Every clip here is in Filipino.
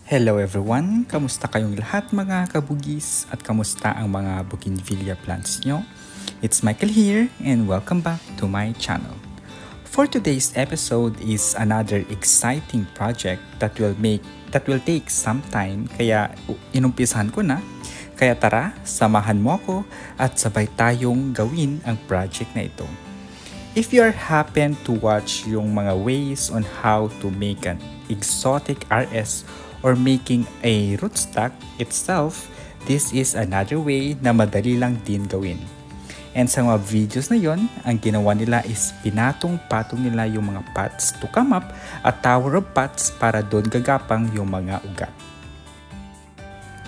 Hello everyone! Kamusta kayong lahat mga kabugis at kamusta ang mga bougainvillea plants nyo? It's Michael here and welcome back to my channel. For today's episode is another exciting project that will take some time, kaya inumpisahan ko na. Kaya tara, samahan mo ako at sabay tayong gawin ang project na ito. If you happen to watch yung mga ways on how to make an exotic RS or making a rootstock itself, this is another way na madali lang din gawin. And sa mga videos na yon, ang ginawa nila is pinatong-patong nila yung mga pots to come up a tower of pots para doon gagapang yung mga ugat.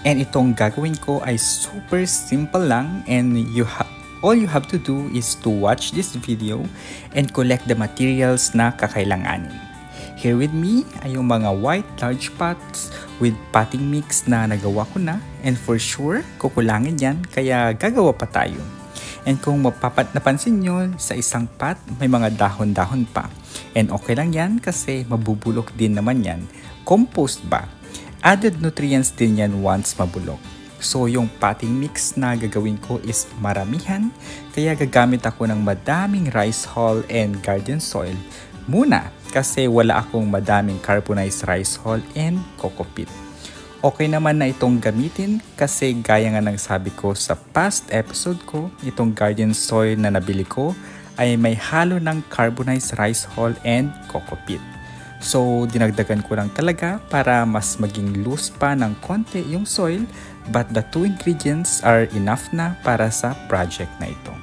And itong gagawin ko ay super simple lang, and all you have to do is to watch this video and collect the materials na kakailanganin. Here with me ay yung mga white large pots with potting mix na nagawa ko na, and for sure kukulangin yan kaya gagawa pa tayo. And kung napansin nyo sa isang pot may mga dahon-dahon pa, and okay lang yan kasi mabubulok din naman yan. Compost ba? Added nutrients din yan once mabulok. So yung potting mix na gagawin ko is maramihan, kaya gagamit ako ng madaming rice hull and garden soil muna kasi wala akong madaming carbonized rice hull and coco peat. Okay naman na itong gamitin kasi gaya nga ng sabi ko sa past episode ko, itong garden soil na nabili ko ay may halo ng carbonized rice hull and coco peat. So dinagdagan ko lang talaga para mas maging loose pa ng konti yung soil, but the two ingredients are enough na para sa project na ito.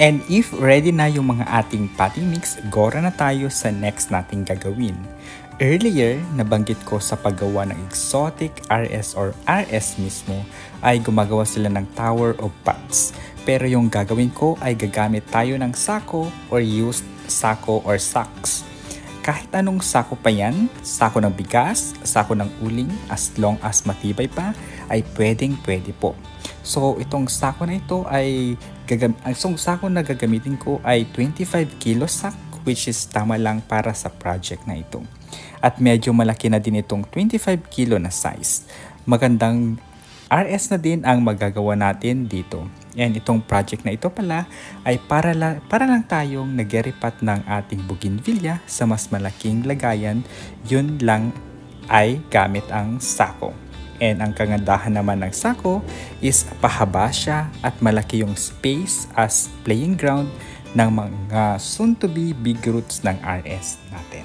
And if ready na yung mga ating potting mix, gora na tayo sa next nating gagawin. Earlier, nabanggit ko sa paggawa ng exotic RS or RS mismo ay gumagawa sila ng tower of pots. Pero yung gagawin ko ay gagamit tayo ng sako or used sako or sacks. Kahit anong sako pa yan, sako ng bigas, sako ng uling, as long as matibay pa, ay pwede po. So itong sako na ito ay sako na gagamitin ko ay 25 kilo sack, which is tama lang para sa project na ito. At medyo malaki na din itong 25 kilo na size. Magandang RS na din ang magagawa natin dito. And itong project na ito pala ay para lang tayong nag-eripat ng ating bougainvillea sa mas malaking lagayan. Yun lang ay gamit ang sako. And ang kagandahan naman ng sako is pahaba siya at malaki yung space as playing ground ng mga soon-to-be big roots ng RS natin.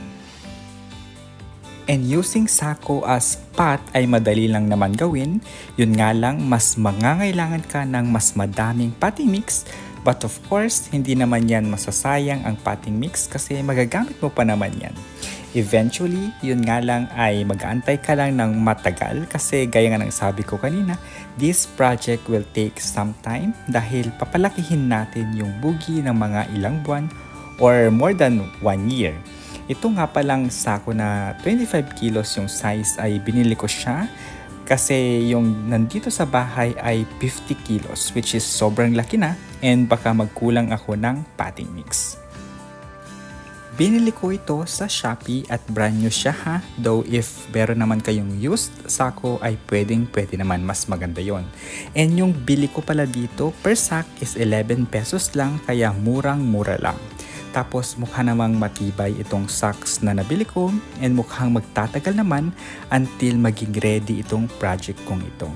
And using sako as pot ay madali lang naman gawin. Yun nga lang, mas mangangailangan ka ng mas madaming potting mix. But of course, hindi naman yan masasayang ang potting mix kasi magagamit mo pa naman yan. Eventually, yun nga lang ay mag-aantay ka lang ng matagal kasi gaya nga ng sabi ko kanina, this project will take some time dahil papalakihin natin yung bugi ng mga ilang buwan or more than 1 year. Ito nga palang sako na 25 kilos yung size ay binili ko siya kasi yung nandito sa bahay ay 50 kilos, which is sobrang laki na, and baka magkulang ako ng potting mix. Binili ko ito sa Shopee at brand new siya ha, though if meron naman kayong used sako ay pwede naman, mas maganda yon. And yung bili ko pala dito per sack is 11 pesos lang, kaya murang-mura lang. Tapos mukha namang matibay itong sacks na nabili ko, and mukhang magtatagal naman until maging ready itong project kong ito.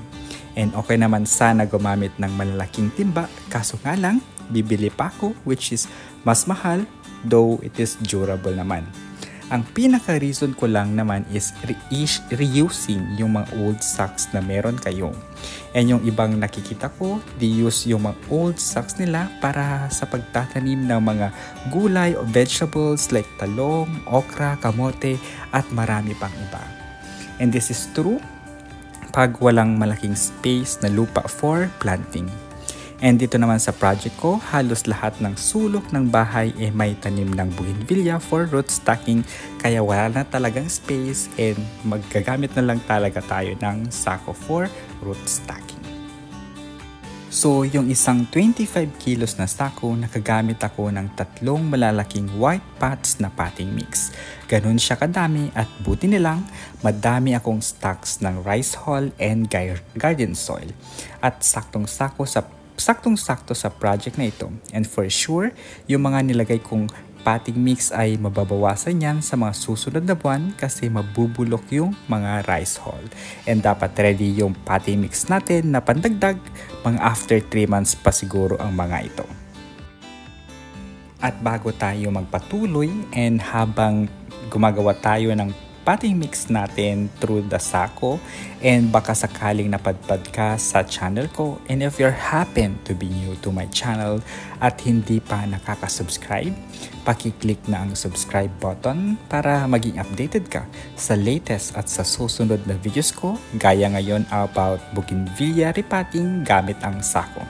And okay naman sana gumamit ng malalaking timba, kaso nga lang bibili pa ako, which is mas mahal, though it is durable naman. Ang pinaka-reason ko lang naman is reusing yung mga old sacks na meron kayo. And yung ibang nakikita ko, they use yung mga old sacks nila para sa pagtatanim ng mga gulay o vegetables like talong, okra, kamote, at marami pang iba. And this is true pag walang malaking space na lupa for planting. And dito naman sa project ko, halos lahat ng sulok ng bahay ay may tanim ng bougainvillea for root stocking, kaya wala na talagang space and magagamit na lang talaga tayo ng sako for root stocking. So yung isang 25 kilos na sako, nakagamit ako ng 3 malalaking white pots na potting mix. Ganun siya kadami at buti nilang madami akong stocks ng rice hull and garden soil. At saktong-sakto sa project na ito. And for sure, yung mga nilagay kong potting mix ay mababawasan yan sa mga susunod na buwan kasi mabubulok yung mga rice hull. And dapat ready yung potting mix natin na pandagdag mga after 3 months pa siguro ang mga ito. At bago tayo magpatuloy and habang gumagawa tayo ng potting mix natin through the sako and baka sakaling napadpad ka sa channel ko, and if you're happen to be new to my channel at hindi pa nakaka-subscribe, paki-click na ang subscribe button para maging updated ka sa latest at sa susunod na videos ko gaya ngayon about bougainvillea repotting gamit ang sako.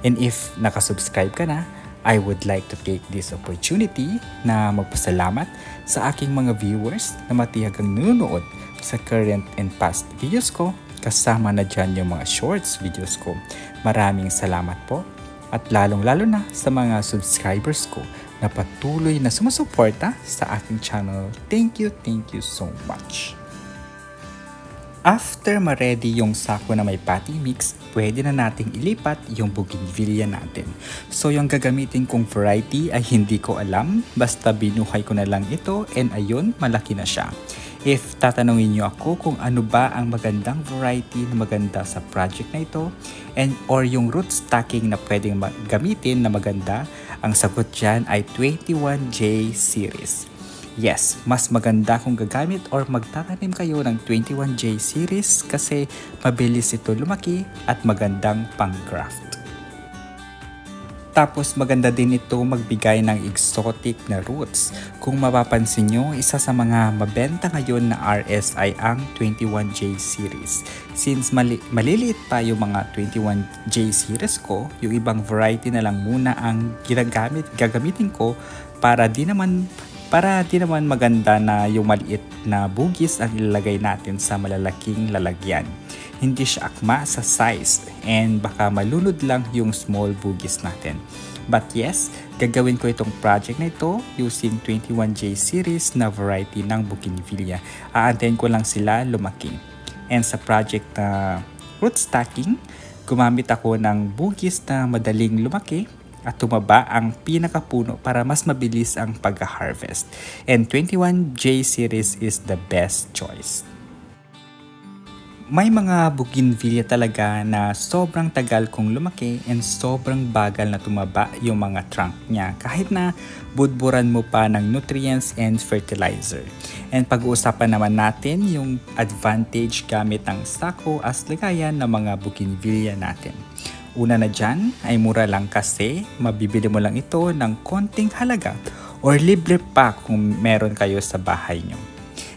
And if nakasubscribe ka na, I would like to take this opportunity na magpasalamat sa aking mga viewers na matiyagang nanonood sa current and past videos ko, kasama na dyan yung mga shorts videos ko. Maraming salamat po at lalong-lalo na sa mga subscribers ko na patuloy na sumusuporta sa aking channel. Thank you so much! After ma-ready yung sako na may potting mix, pwede na nating ilipat yung bougainvillea natin. So yung gagamitin kong variety ay hindi ko alam, basta binuhay ko na lang ito and ayun, malaki na siya. If tatanungin niyo ako kung ano ba ang magandang variety na maganda sa project na ito and or yung root stocking na pwedeng gamitin na maganda, ang sagot dyan ay 21J series. Yes, mas maganda kung gagamit or magtatanim kayo ng 21J series kasi mabilis ito lumaki at magandang pang-graft. Tapos maganda din ito magbigay ng exotic na roots. Kung mapapansin nyo, isa sa mga mabenta ngayon na RS ay ang 21J series. Since maliliit pa yung mga 21J series ko, yung ibang variety na lang muna ang gagamitin ko para di naman maganda na yung maliit na bugis ang ilalagay natin sa malalaking lalagyan. Hindi siya akma sa size and baka malunod lang yung small bugis natin. But yes, gagawin ko itong project na ito using 21J series na variety ng bougainvillea. Aantayin ko lang sila lumaki. And sa project na root stocking, gumamit ako ng bugis na madaling lumaki at tumaba ang pinakapuno para mas mabilis ang pag-harvest. And 21J series is the best choice. May mga bougainvillea talaga na sobrang tagal kong lumaki and sobrang bagal na tumaba yung mga trunk niya kahit na budburan mo pa ng nutrients and fertilizer. And pag-uusapan naman natin yung advantage gamit ang sako as lagayan ng mga bougainvillea natin. Una na dyan ay mura lang kasi mabibili mo lang ito ng konting halaga or libre pa kung meron kayo sa bahay nyo.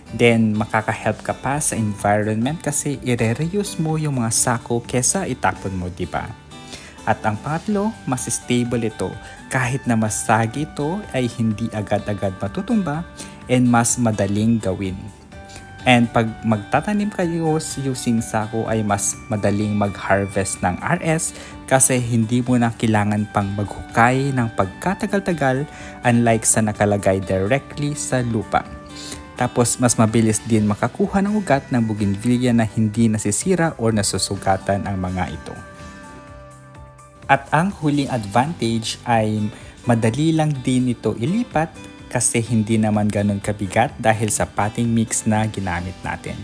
Then makaka-help ka pa sa environment kasi i-reuse mo yung mga sako kesa itapon mo, diba? At ang pangatlo, mas stable ito. Kahit na masagi ito ay hindi agad-agad matutumba and mas madaling gawin. And pag magtatanim kayo using sako ay mas madaling mag-harvest ng RS kasi hindi mo na kailangan pang maghukay ng pagkatagal-tagal unlike sa nakalagay directly sa lupa. Tapos mas mabilis din makakuha ng ugat ng bougainvillea na hindi nasisira o nasusugatan ang mga ito. At ang huling advantage ay madali lang din ito ilipat kasi hindi naman ganun kabigat dahil sa potting mix na ginamit natin.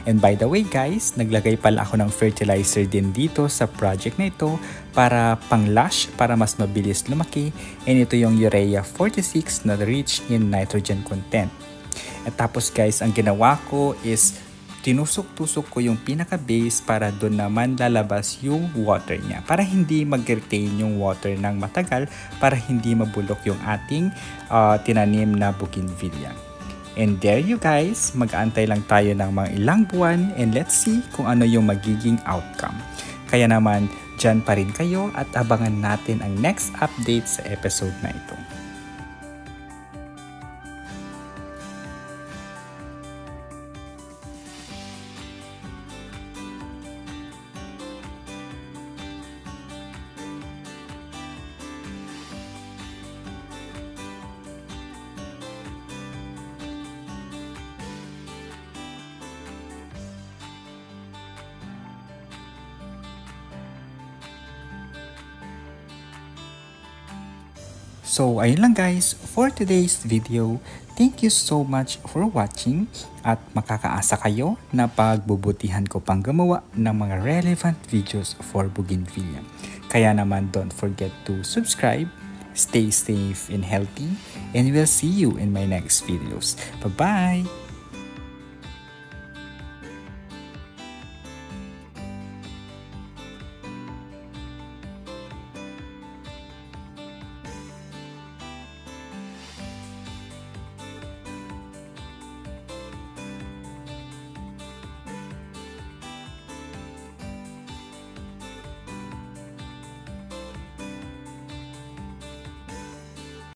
And by the way guys, naglagay pala ako ng fertilizer din dito sa project na ito para pang-lush, para mas mabilis lumaki. And ito yung urea 46 na rich in nitrogen content. At tapos guys, ang ginawa ko is tinusok-tusok ko yung pinaka-base para doon naman lalabas yung water niya. Para hindi mag-retain yung water ng matagal, para hindi mabulok yung ating tinanim na bougainvillea. And there you guys, mag-aantay lang tayo ng mga ilang buwan and let's see kung ano yung magiging outcome. Kaya naman, dyan pa rin kayo at abangan natin ang next update sa episode na ito. So ayun lang guys for today's video. Thank you so much for watching at makakaasa kayo na pagbubutihan ko pang gumawa ng mga relevant videos for bougainvillea. Kaya naman don't forget to subscribe, stay safe and healthy, and we'll see you in my next videos. Bye-bye!